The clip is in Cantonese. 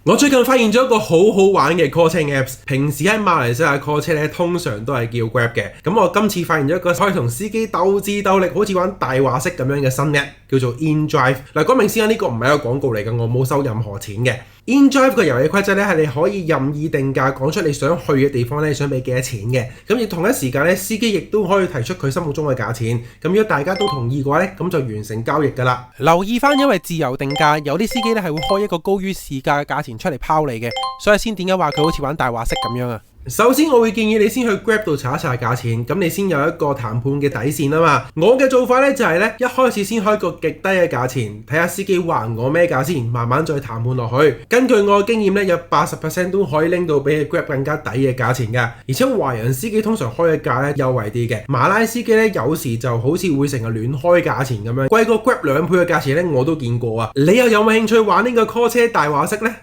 我最近發現咗一個好好玩嘅 call 車 apps， 平時喺馬來西亞 call 車咧，通常都係叫 Grab 嘅。咁我今次發現咗一個可以同司機鬥智鬥力，好似玩大話式咁樣嘅新 app， 叫做 InDrive。嗱，講明先呢個唔係一個廣告嚟嘅，我冇收任何錢嘅。InDrive 嘅遊戲規則咧係你可以任意定價，講出你想去嘅地方咧，想俾幾多錢嘅。咁而同一時間咧，司機亦都可以提出佢心目中嘅價錢。咁如果大家都同意嘅話咧，咁就完成交易㗎啦。留意翻，因為自由定價，有啲司機咧係會開一個高於市價嘅價錢出嚟拋你嘅，所以先點解話佢好似玩大話式咁樣啊？首先我會建議你先去 Grab 度查一查價錢，咁你先有一個談判嘅底線啊嘛。我嘅做法咧就係咧，一開始先開個極低嘅價錢，睇下司機還我咩價先，慢慢再談判落去。根據我嘅經驗咧，有 80% 都可以拎到比 Grab 更加抵嘅價錢㗎。而且華人司機通常開嘅價咧優惠啲嘅，馬拉司機咧有時就好似會成日亂開價錢咁樣，貴過 Grab 2倍嘅價錢咧我都見過啊。你又有冇興趣玩呢個 call 車大話式呢？